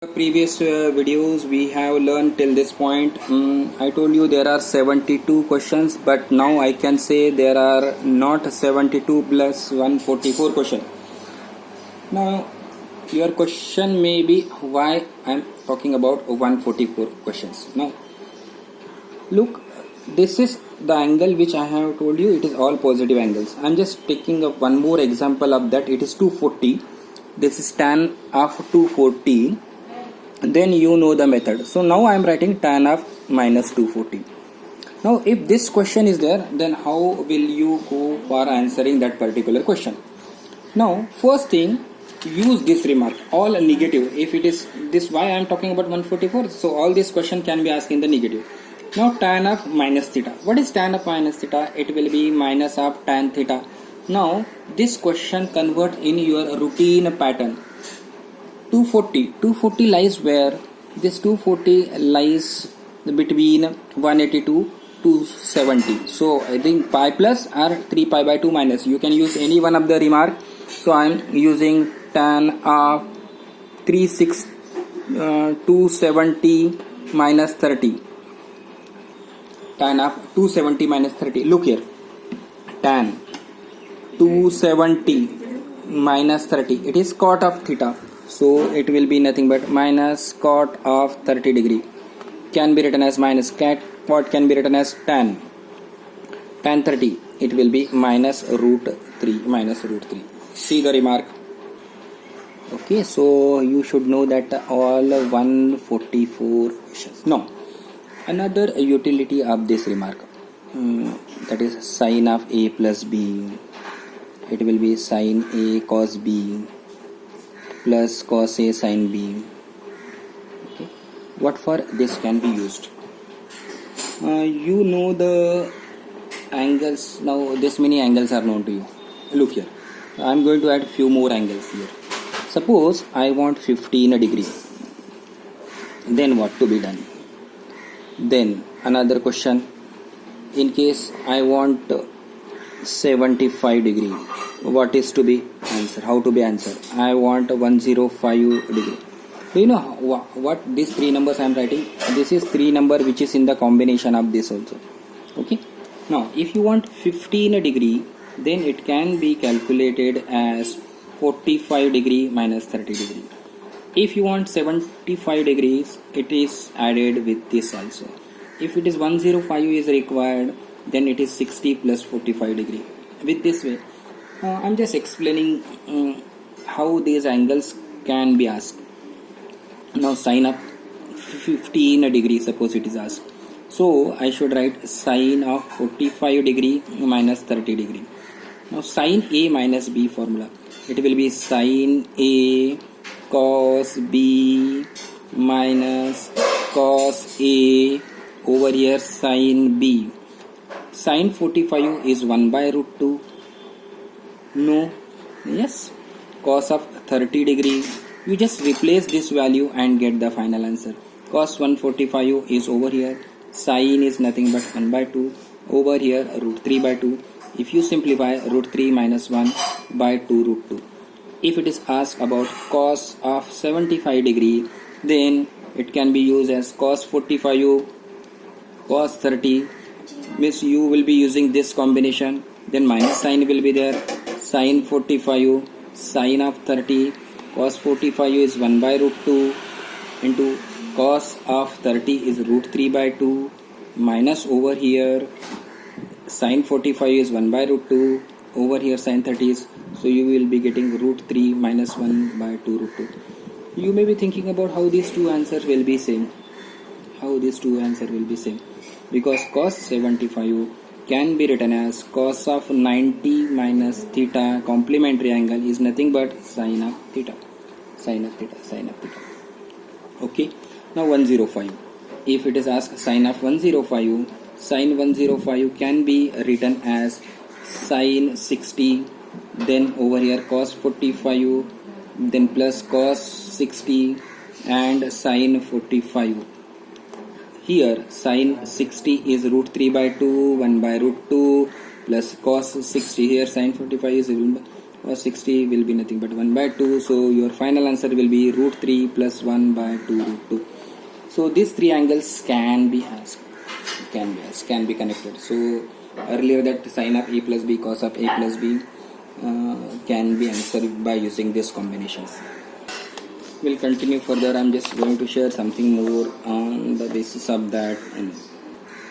Previous videos we have learned till this point. I told you there are 72 questions, but now I can say there are not 72 plus 144 question. Now your question may be why I am talking about 144 questions. Now look, this is the angle which I have told you, it is all positive angles. I am just taking up one more example of that. It is 240. This is tan of 240. Then you know the method. So now I am writing tan of minus 240. Now if this question is there, then how will you go for answering that particular question? Now first thing, use this remark, all negative. If it is this, why I am talking about 144, so all this question can be asked in the negative. Now tan of minus theta. What is tan of minus theta? It will be minus of tan theta. Now this question convert in your routine pattern. 240 lies where? This 240 lies between 180 to 270. So I think pi plus or 3 pi by 2 minus. You can use any one of the remark. So I am using tan of 270 minus 30. Tan of 270 minus 30. Look here. Tan 270 minus 30. It is cot of theta. So it will be nothing but minus cot of 30 degree. Can be written as minus cot can be written as tan 30. It will be minus root 3. See the remark. Okay, so you should know that all 144 questions. Now another utility of this remark, that is sine of a plus b. It will be sine a cos b plus cos a sin b. Okay, what for this can be used? You know the angles. Now this many angles are known to you. Look here, I am going to add few more angles here. Suppose I want 15 degree, then what to be done? Then another question, in case I want 75 degree, what is to be answer? How to be answered? I want 105 degree. Do you know what these three numbers I am writing? This is 3 number which is in the combination of this also. Okay. Now if you want 15 degree, then it can be calculated as 45 degree minus 30 degree. If you want 75 degrees, it is added with this also. If it is 105 is required, then it is 60 plus 45 degree. With this way, I am just explaining how these angles can be asked. Now sine of 15 degree, suppose it is asked. So I should write sine of 45 degree minus 30 degree. Now sine A minus B formula. It will be sine A cos B minus cos A over here sine B. Sine 45 is 1 by root 2. No. Yes. Cos of 30 degree. You just replace this value and get the final answer. Cos 145 is over here. Sine is nothing but 1 by 2. Over here root 3 by 2. If you simplify, root 3 minus 1 by 2 root 2. If it is asked about cos of 75 degree, then it can be used as cos 45 cos 30. Means you will be using this combination. Then minus sign will be there. Sine 45 sine of 30. Cos 45 is 1 by root 2 into cos of 30 is root 3 by 2 minus over here sine 45 is 1 by root 2 over here sine 30 is, so you will be getting root 3 minus 1 by 2 root 2. You may be thinking about how these two answers will be same. Because cos 75 can be written as cos of 90 minus theta complementary angle is nothing but sine of theta. Okay. Now 105. If it is asked sine of 105, sine 105 can be written as sine 60, then over here cos 45, then plus cos 60 and sine 45. Here sine 60 is root 3 by 2, 1 by root 2 plus cos 60. Here sine 45 is cos 60 will be nothing but 1 by 2. So your final answer will be root 3 plus 1 by 2 root 2. So these three angles can be connected. So earlier that sin of a plus b cos of a plus b can be answered by using this combinations. We'll continue further. I'm just going to share something more on the basis of that. And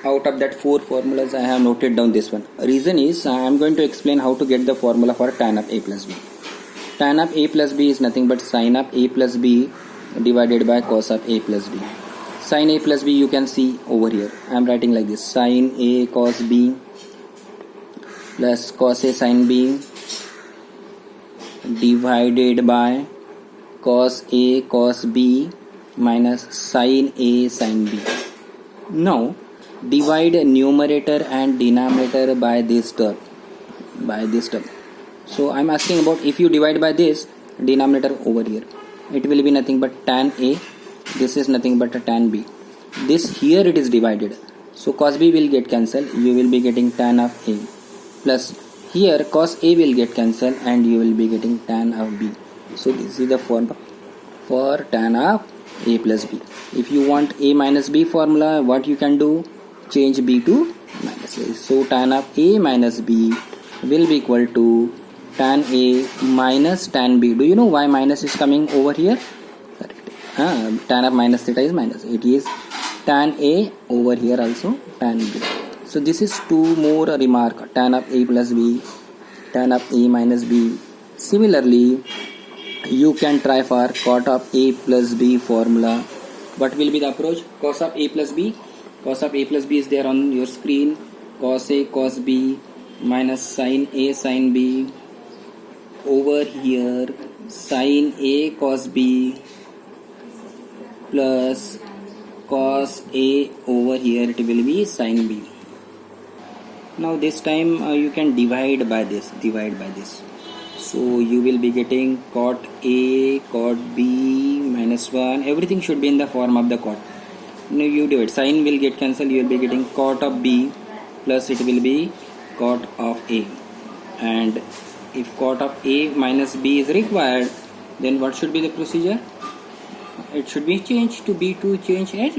out of that 4 formulas I have noted down this one. Reason is I am going to explain how to get the formula for tan of a plus b. Tan of a plus b is nothing but sin of a plus b divided by cos of a plus b. Sin a plus b you can see over here. I am writing like this: sin a cos b plus cos a sin b divided by cos a cos b minus sin a sin b. Now divide numerator and denominator by this term. So I am asking about, if you divide by this denominator over here, it will be nothing but tan a. This is nothing but a tan b. This here it is divided, so cos b will get cancelled. You will be getting tan of a, plus here cos a will get cancelled and you will be getting tan of b. So this is the formula for tan of a plus b. If you want a minus b formula, what you can do? Change b to minus a. So tan of a minus b will be equal to tan a minus tan b. Do you know why minus is coming over here? Tan of minus theta is minus. It is tan a over here also tan b. So this is two more remark: tan of a plus b, tan of a minus b. Similarly, you can try for cot of a plus b formula. What will be the approach? Cos of a plus b. Cos of a plus b is there on your screen. Cos a cos b minus sin a sin b. Over here sin a cos b plus cos a, over here it will be sin b. Now this time you can divide by this. So you will be getting cot a cot b minus 1. Everything should be in the form of the cot. Now you divide. Sin will get cancelled. You will be getting cot of b plus it will be cot of a. And if cot of a minus b is required, then what should be the procedure? It should be changed to b to change as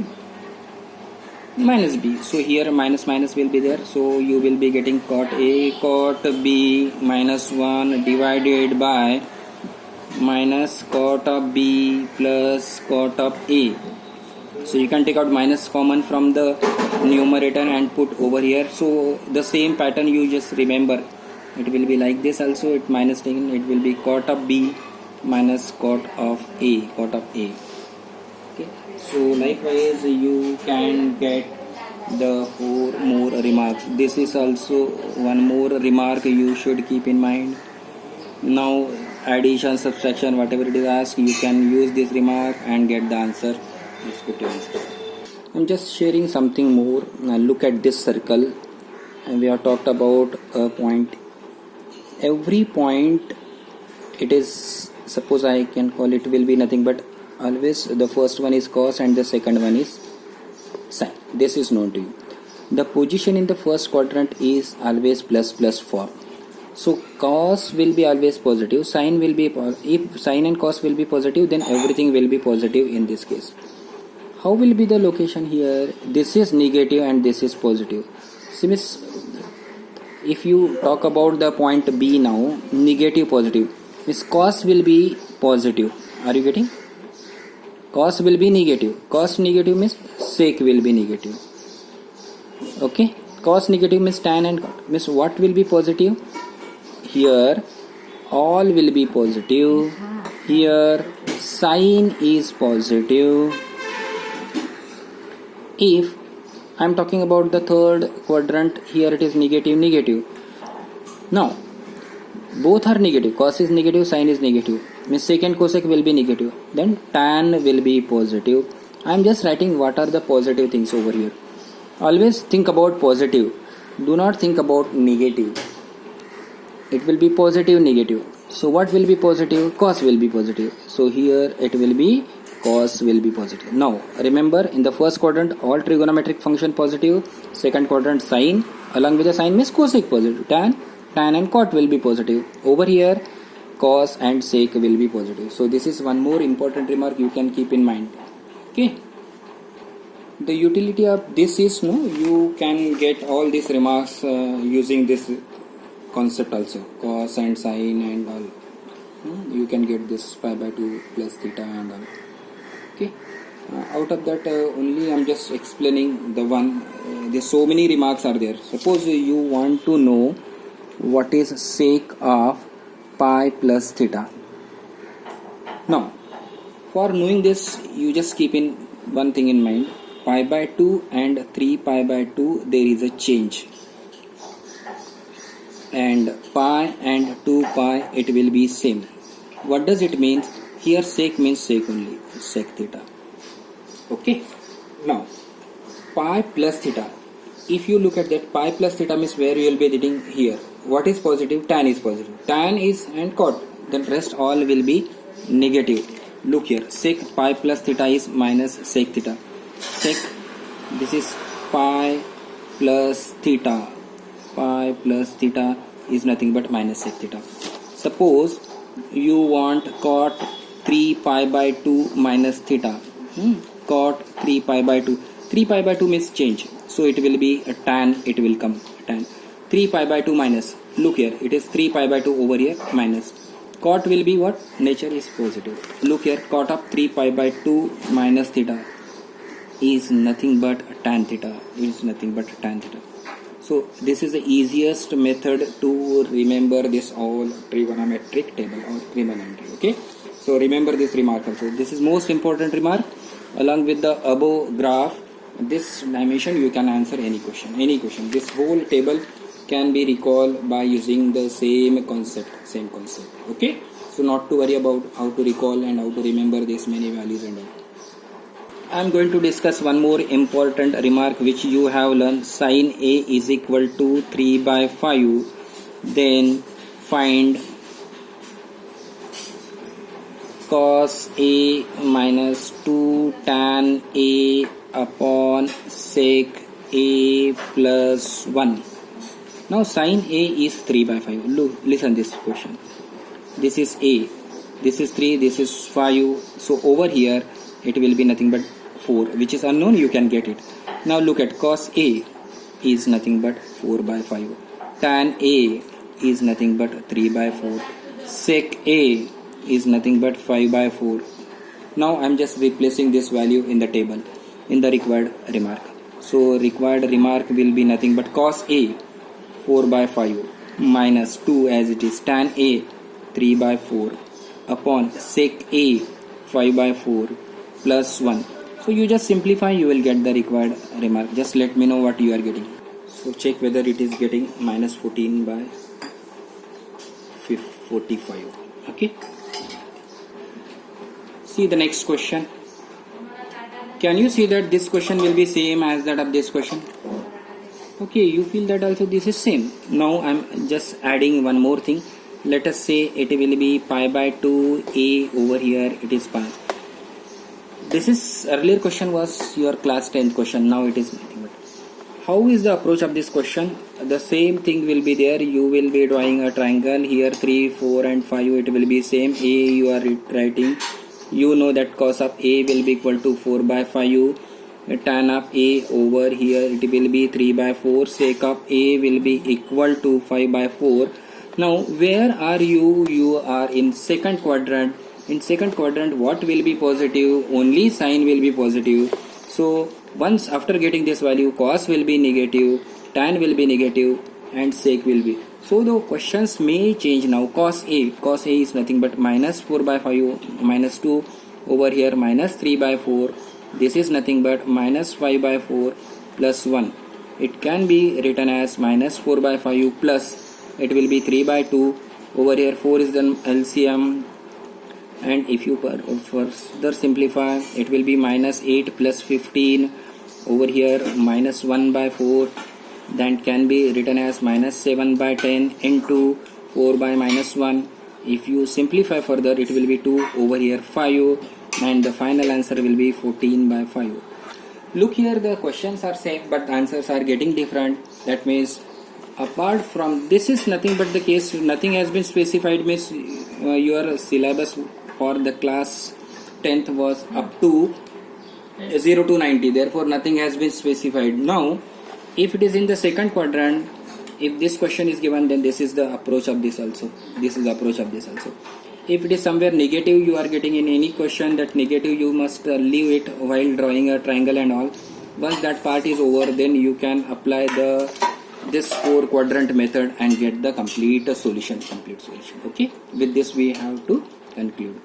minus b. So here minus will be there. So you will be getting cot a cot b minus 1 divided by minus cot of b plus cot of a. So you can take out minus common from the numerator and put over here. So the same pattern you just remember. It will be like this also. It minus taken. It will be cot of b minus cot of a. Okay. So likewise you can get the 4 more remarks. This is also one more remark you should keep in mind. Now addition, subtraction, whatever it is asked, you can use this remark and get the answer. Let's go to answer. I'm just sharing something more. Now look at this circle, and we have talked about a point. Every point, it is, suppose I can call it, will be nothing but always the first one is cos and the second one is sin. This is known to you. The position in the first quadrant is always plus form. So cos will be always positive, sin will be, if sin and cos will be positive, then everything will be positive in this case. How will be the location here? This is negative and this is positive. So if you talk about the point B now, negative positive, means cos will be positive. Are you getting? Cos will be negative. Cos negative means sec will be negative. Okay. Cos negative means tan and cot. Means what will be positive? Here all will be positive. Here sin is positive. If I am talking about the third quadrant, here it is negative. Now both are negative. Cos is negative, sin is negative. Means secant cosec will be negative. Then tan will be positive. I am just writing what are the positive things over here. Always think about positive. Do not think about negative. It will be positive, negative. So what will be positive? Cos will be positive. So here it will be cos will be positive. Now remember, in the first quadrant all trigonometric function positive. Second quadrant sin, along with the sin means cosec positive. Tan and cot will be positive. Over here cos and sec will be positive. So this is one more important remark you can keep in mind. Okay. The utility of this is, no, you can get all these remarks using this concept also, cos and sine and all. You can get this pi by 2 plus theta and all. Okay. Out of that only I'm just explaining the one. There's so many remarks are there. Suppose you want to know what is sec of pi plus theta. Now, for knowing this, you just keep in one thing in mind. Pi by 2 and 3 pi by 2, there is a change. And pi and 2 pi, it will be same. What does it mean? Here sec means sec only, sec theta. Okay. Now, pi plus theta. If you look at that, pi plus theta means where you will be getting here. What is positive? Tan is positive. Tan is and cot. Then rest all will be negative. Look here. Sec pi plus theta is minus sec theta. Sec, this is pi plus theta. Pi plus theta is nothing but minus sec theta. Suppose you want cot 3 pi by 2 minus theta. Cot 3 pi by 2. 3 pi by 2 means change. So it will be a tan, it will come tan. 3 pi by 2 minus. Look here, it is 3 pi by 2 over here minus. Cot will be what? Nature is positive. Look here, cot of 3 pi by 2 minus theta is nothing but tan theta. Is nothing but tan theta. So this is the easiest method to remember this all trigonometric table or trigonometry. Okay. So remember this remark also. This is most important remark. Along with the above graph, this dimension you can answer any question. Any question. This whole table can be recalled by using the same concept. Okay. So not to worry about how to recall and how to remember this many values and all. I am going to discuss one more important remark which you have learned. Sin A is equal to 3 by 5. Then find cos A minus 2 tan A upon sec A plus 1. Now sin A is 3 by 5. Look, listen this question. This is A. This is 3. This is 5. So over here it will be nothing but 4, which is unknown. You can get it. Now look at cos A is nothing but 4 by 5. Tan A is nothing but 3 by 4. Sec A is nothing but 5 by 4. Now I am just replacing this value in the table in the required remark. So required remark will be nothing but cos A 4 by 5 minus 2 as it is, tan A 3 by 4 upon sec A 5 by 4 plus 1. So you just simplify, you will get the required remark. Just let me know what you are getting. So check whether it is getting minus 14 by 45. Okay. See the next question. Can you see that this question will be same as that of this question? Okay, you feel that also this is same. Now I am just adding one more thing. Let us say it will be pi by 2 A over here it is pi. This is earlier question was your class 10th question. Now it is nothing but. How is the approach of this question? The same thing will be there. You will be drawing a triangle here 3, 4 and 5. It will be same. A you are writing. You know that cos of A will be equal to 4 by 5. Tan of A over here it will be 3 by 4. Sec of A will be equal to 5 by 4. Now where are you? You are in second quadrant. In second quadrant what will be positive? Only sine will be positive. So once after getting this value, cos will be negative, tan will be negative and sec will be. So the questions may change now. Cos A is nothing but minus 4 by 5 minus 2 over here minus 3 by 4. This is nothing but minus 5 by 4 plus 1. It can be written as minus 4 by 5 plus it will be 3 by 2 over here 4 is the LCM. And if you further simplify, it will be minus 8 plus 15 over here minus 1 by 4. That can be written as minus 7 by 10 into 4 by minus 1. If you simplify further, it will be 2 over here 5 and the final answer will be 14 by 5. Look here, the questions are same but answers are getting different. That means apart from this is nothing but the case nothing has been specified means your syllabus for the class 10th was up to 0 to 90, therefore nothing has been specified. Now if it is in the second quadrant, if this question is given, then this is the approach of this also, this is the approach of this also. If it is somewhere negative you are getting in any question, that negative you must leave it while drawing a triangle and all. Once that part is over, then you can apply this 4 quadrant method and get the complete solution. Okay, with this we have to conclude.